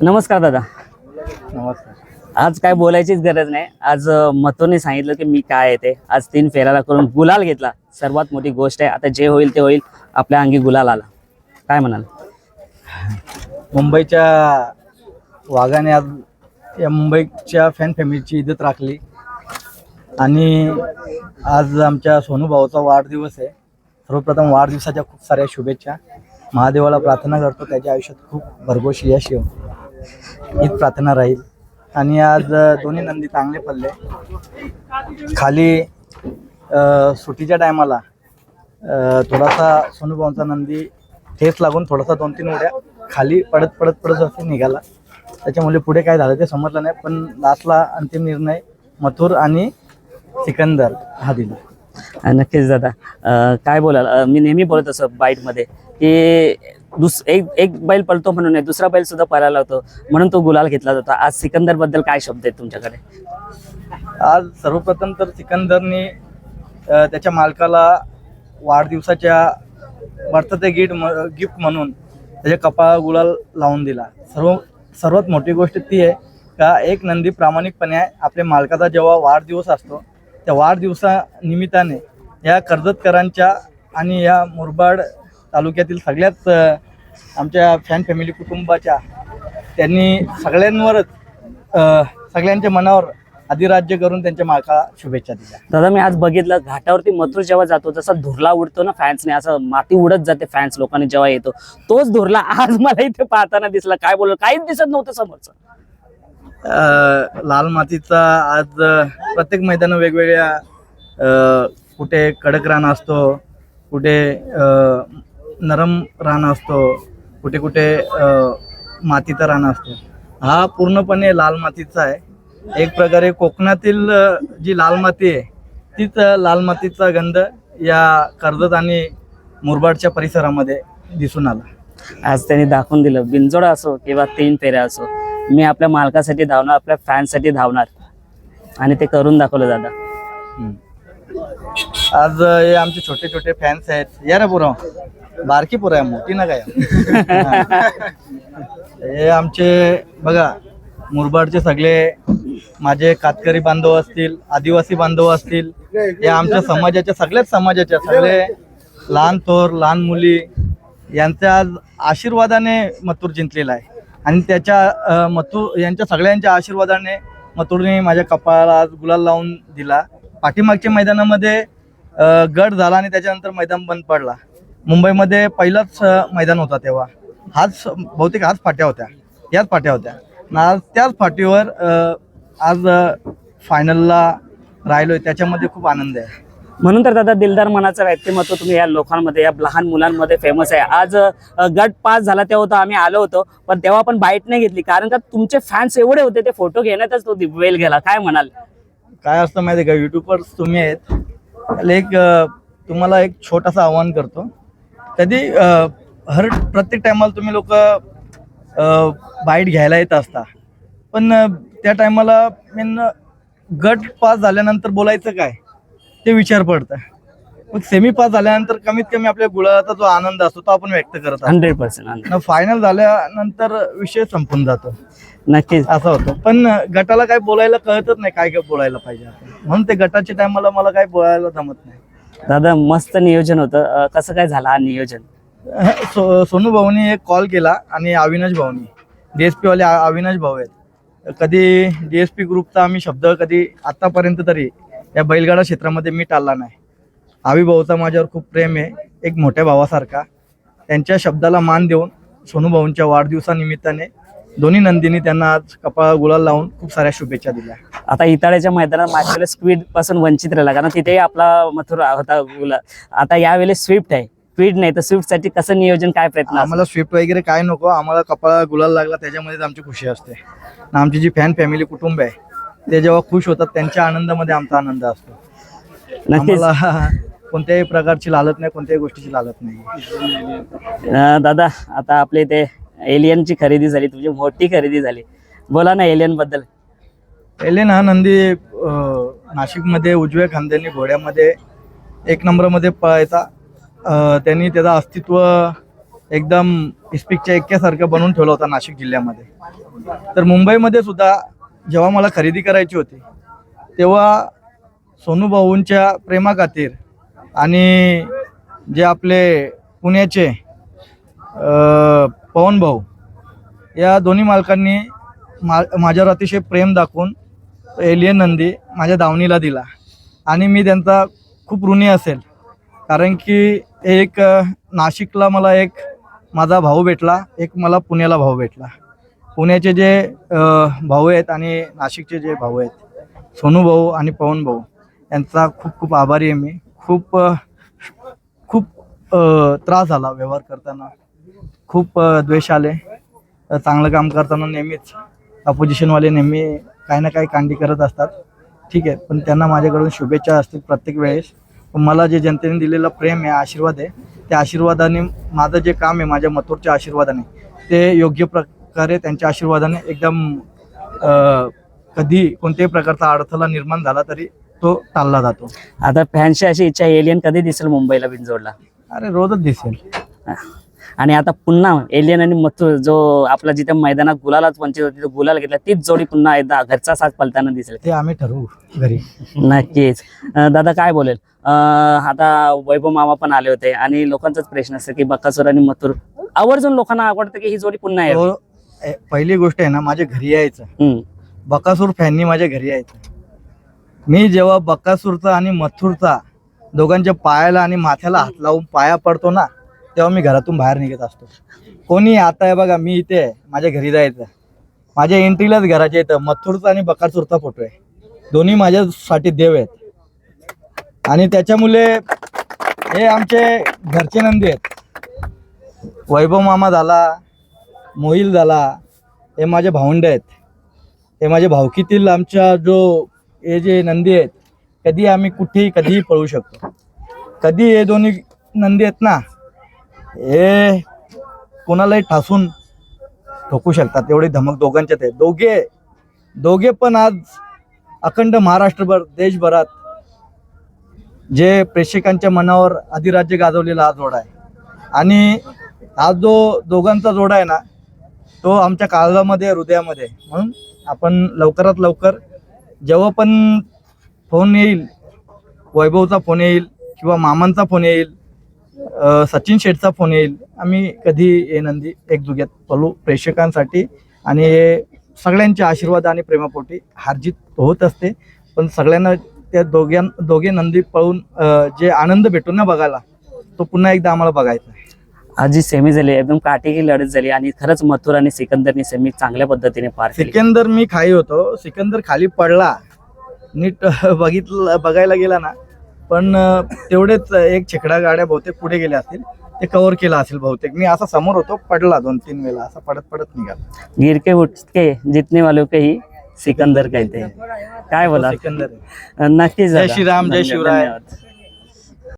नमस्कार दादा. नमस्कार. आज काय बोलायचीच गरज नाही. आज मथुरने सांगितलं की मी काय आहे ते. आज 3 फेऱ्याला करून गुलाल घेतला. सर्वात मोठी गोष्ट आहे. आता जे होईल ते होईल. आपल्या अंगी गुलाल आला. काय म्हणाल? मुंबईच्या वाघाने आज या मुंबईच्या फॅन फॅमिलीची इज्जत राखली आणि आज आमच्या सोनू भाऊचा वाढदिवस आहे. सर्वप्रथम वाढदिवसाच्या खूप साऱ्या शुभेच्छा. महादेवाला प्रार्थना करतो त्याच्या आयुष्यात खूप भरघोस यश येऊ हीच प्रार्थना राहील. आणि आज दोन्ही नंदी चांगले पडले. खाली सुट्टीच्या टायमाला थोडासा सोनू भाऊंचा नंदी ठेस लागून थोडासा 2-3 उड्या खाली पडत असे निघाला. त्याच्यामुळे पुढे काय झालं ते समजलं नाही. पण लास्टला अंतिम निर्णय मथुर आणि सिकंदर हा दिला. नक्कीच दादा. काय बोलाल? मी नेहमी बोलत असो बाईटमध्ये की एक बैल पळतो म्हणून नाही, दुसरा बैल सुद्धा पळायला होतो म्हणून तो गुलाल घेतला जातो. आज सिकंदर बद्दल काय शब्द आहेत तुमच्याकडे? आज सर्वप्रथम तर सिकंदरनी त्याच्या मालकाला वाढदिवसाच्या बर्थडे गिफ्ट म्हणून त्याच्या कपाळाला गुलाल लावून दिला. सर्वात मोठी गोष्ट ती आहे का एक नंदी प्रामाणिकपणे आपल्या मालकाचा जेव्हा वाढदिवस असतो त्या वाढदिवसानिमित्ताने या कर्जतकरांच्या आणि या मुरबाड तालुक्यातील सगळ्याच आमच्या फॅन फॅमिली कुटुंबाच्या त्यांनी सगळ्यांवरच सगळ्यांच्या मनावर अधिराज्य करून त्यांच्या मालकाला शुभेच्छा दिल्या. दादा मी आज बघितलं घाटावरती मथुर जेव्हा जातो जसा धुरला उडतो ना फॅन्सने, असं माती उडत जाते फॅन्स लोकांनी जेव्हा येतो, तोच धुरला आज मला इथे पाहताना दिसला. काय बोललो, काहीच दिसत नव्हतं समोरचं. लाल मातीचा आज प्रत्येक मैदान वेगवेगळ्या कुठे कडक रान असतो, कुठे नरम रान असतो, कुठे कुठे मातीचा रान असतो. हा पूर्णपणे लाल मातीचा आहे. एक प्रकारे कोकणातील जी लाल माती आहे तीच लाल मातीचा गंध या कर्जत आणि मुरबाडच्या परिसरामध्ये दिसून आला. आज त्यांनी दाखवून दिलं, बिनजोड असो किंवा 3 फेऱ्या असो, मी आपल्या मालकासाठी धावणार, आपल्या फॅन्ससाठी धावणार आणि ते करून दाखवलं दादा. आज हे आमचे छोटे छोटे फॅन्स आहेत. या ना पुरा बारकी पुरा आहे, मोठी ना काय. हे आमचे बघा मुरबाडचे सगळे माझे कातकरी बांधव असतील, आदिवासी बांधव असतील, या आमच्या समाजाच्या सगळ्याच समाजाच्या सगळे लहान थोर लहान मुली यांच्या आज आशीर्वादाने मथुर जिंकलेला आहे. आणि त्याच्या मथुर यांच्या सगळ्यांच्या आशीर्वादाने मथुरने माझ्या कपाळाला आज गुलाल लावून दिला. पाठीमागच्या मैदानामध्ये गट झाला आणि त्याच्यानंतर मैदान बंद पडला. मुंबईमध्ये पहिलाच मैदान होता तेव्हा बहुतेक हाच फाट्या होत्या, याच फाट्या होत्या. आज त्याच फाटीवर आज फायनलला राहिलोय, त्याच्यामध्ये खूप आनंद आहे. म्हणून तर दादा दिलदार मनाचं व्यक्तिमत्व तुम्ही या लोकांमध्ये, या लहान मुलांमध्ये फेमस आहे. आज गट पास झाला तेव्हा तर आम्ही आलो होतो, पण तेव्हा पण बाईट नाही घेतली कारण का तुमचे फॅन्स एवढे होते, ते फोटो घेण्यातच तो वेळ गेला. काय म्हणाल? काय असतं माहिती आहे का, युट्यूबवर तुम्ही आहेत, तुम्हाला एक छोटासा आव्हान करतो. कधी प्रत्येक टायमाला तुम्ही लोक बाईट घ्यायला येत असता, पण त्या टायमाला गट पास झाल्यानंतर बोलायचं काय ते विचार पडतं. मग सेमी पास झाल्यानंतर कमीत कमी आपल्या गुलालाचा जो आनंद असतो तो आपण व्यक्त करत 100%. फायनल झाल्यानंतर विषय संपून जातो. नक्कीच असं होतं. पण गटाला काय बोलायला कळतच नाही, काय बोलायला पाहिजे म्हणून ते गटाच्या टायमाला मला काय बोलायला जमत नाही. दादा मस्त नियोजन होतं. कसं काय झालं हा नियोजन? सोनू भाऊनी एक कॉल केला आणि अविनाश भाऊनी, DSP वाले अविनाश भाऊ आहेत. कधी DSP ग्रुपचा आम्ही शब्द कधी आतापर्यंत तरी या बैलगाडा क्षेत्रामध्ये मी टाळला नाही. आवी भाऊचा माझ्यावर खूप प्रेम आहे, एक मोठ्या भावासारखा. त्यांच्या शब्दाला मान देऊन सोनू भाऊंच्या वाढदिवसानिमित्ताने दोन्ही नंदींनी त्यांना आज कपाळ गुलाल लावून खूप साऱ्या शुभेच्छा दिल्या. आता इताळ्याच्या मैदानात मागच्या वेळेस स्पीड पासून वंचित राहिला कारण तिथेही आपला मथुर होता गुलाल. आता यावेळेस स्विफ्ट आहे, स्पीड नाही तर स्विफ्ट साठी कसं नियोजन, काय प्रयत्न? आम्हाला स्विफ्ट वगैरे काय नको, आम्हाला कपाळा गुलाल लागला त्याच्यामध्येच आमची खुशी असते. आमची जी फॅन फॅमिली कुटुंब आहे ते जेव्हा खुश होतात त्यांच्या आनंदामध्ये आमचा आनंद असतो. नक्कीच कोणत्याही प्रकारची लालत नाही, कोणत्याही गोष्टीची लालत नाही. दादा आता आपल्या इथे एलियनची खरेदी झाली, तुमची मोठी खरेदी झाली, बोला ना एलियन बद्दल. एलियन हा नंदी नाशिकमध्ये उजव्या खांद्याने घोड्यामध्ये 1 नंबरमध्ये पळायचा. त्यांनी त्याचं अस्तित्व एकदम इस्पिकच्या एक्क्यासारखं बनवून ठेवला होता नाशिक जिल्ह्यामध्ये. तर मुंबईमध्ये सुद्धा जेव्हा मला खरेदी करायची होती तेव्हा सोनू भाऊंच्या प्रेमाखातीर आणि जे आपले पुण्याचे पवन भाऊ या दोन्ही मालकांनी माझ्यावर अतिशय प्रेम दाखवून एलियन नंदी माझ्या दावणीला दिला आणि मी त्यांचा खूप ऋणी असेल. कारण की एक नाशिकला मला एक माझा भाऊ भेटला, एक मला पुण्याला भाऊ भेटला. पुण्याचे जे भाऊ आहेत आणि नाशिकचे जे भाऊ आहेत सोनू भाऊ आणि पवन भाऊ यांचा खूप खूप आभारी आहे मी. खूप खूप त्रास झाला व्यवहार करताना, खूप द्वेष आले. चांगलं काम करताना नेहमीच अपोजिशनवाले नेहमी काही ना काही कांडी करत असतात, ठीक आहे, पण त्यांना माझ्याकडून शुभेच्छा असतील प्रत्येक वेळेस. पण मला जे जनतेने दिलेलं प्रेम आहे, आशीर्वाद आहे, त्या आशीर्वादाने माझं जे काम आहे माझ्या मथुरच्या आशीर्वादाने ते योग्य प्रकारे त्यांच्या आशीर्वादाने एकदम कधी कोणत्याही प्रकारचा अडथळा निर्माण झाला तरी तो टाळला जातो. आता फॅन्सची अशी इच्छा एलियन कधी दिसेल मुंबईला बिनजोडला? अरे रोजच दिसेल. आणि आता पुन्हा एलियन आणि मथुर जो आपला जिथे मैदानात गुलालाच वंचित होती, गुलाल घेतला, तीच जोडी पुन्हा एकदा घरचा साथ पलताना दिसेल. ते आम्ही ठरवू घरी. नक्कीच. दादा काय बोलेल? आता वैभव मामा पण आले होते आणि लोकांचाच प्रश्न असतो की बकासूर आणि मथुर आवर्जून लोकांना आवडतं की ही जोडी पुन्हा यावी. पहिली गोष्ट आहे ना, माझ्या घरी यायचं, बकासूर फॅननी माझ्या घरी यायचं. मी जेव्हा बकासूरचा आणि मथुरचा दोघांच्या पायाला आणि माथ्याला हात लावून पाया पडतो ना, तेव्हा मी घरातून बाहेर निघत असतो. कोणी आता आहे बघा, मी इथे आहे, माझ्या घरी जायचं, माझ्या एंट्रीलाच घराच्या इथं मथुरचा आणि बकासूरचा फोटो आहे. दोन्ही माझ्यासाठी देव आहेत आणि त्याच्यामुळे हे आमचे घरचे नंदी आहेत. वैभव मामा झाला, मोहिल झाला, हे माझे भावंडे आहेत. हे माझ्या भावकीतील आमच्या जो हे जे नंदी आहेत, कधी आम्ही कुठेही कधीही पळू शकतो. कधी हे दोन्ही नंदी आहेत ना, हे कोणालाही ठासून ठोकू शकतात, एवढी धमक दोघांच्यात आहे. दोघे पण आज अखंड महाराष्ट्रभर देशभरात जे प्रेक्षकांच्या मनावर अधिराज्य गाजवलेला हा जोडा आहे. आणि हा जो दोघांचा जोडा आहे ना, तो आमच्या काळजामध्ये हृदयामध्ये. म्हणून आपण लवकरात लवकर जेव्हा पण फोन येईल, वैभवचा फोन येईल किंवा मामांचा फोन येईल, सचिन शेठचा फोन येईल, आम्ही कधी हे नंदी एकजुग्यात पळू प्रेक्षकांसाठी. आणि सगळ्यांच्या आशीर्वाद आणि प्रेमापोटी हारजीत होत असते, पण सगळ्यांना त्या दोघे नंदी पळून जे आनंद भेटून ना बघायला, तो पुन्हा एकदा आम्हाला बघायचा आहे. आज जी सेमी झाली एकदम काटेकी लढत झाली आणि खरंच मथुर आणि सिकंदरनी सेमी चांगल्या पद्धतीने पार केली. सिकंदर मी खाली होतो, सिकंदर खाली पडला, नीट बघायला गेला ना, पण तेवढेच एक छेकडा गाड्या बहुतेक पुढे गेल्या असतील, ते कव्हर केला असेल बहुतेक. मी असा समोर होतो, पडला 2-3 वेळा, असा पडत निघाला. गिर के उठके जितने वालों के ही सिकंदर कहते हैं. काय बोला? सिकंदर. नक्कीच. जय श्रीराम, जय शिवराय. धन्यवाद.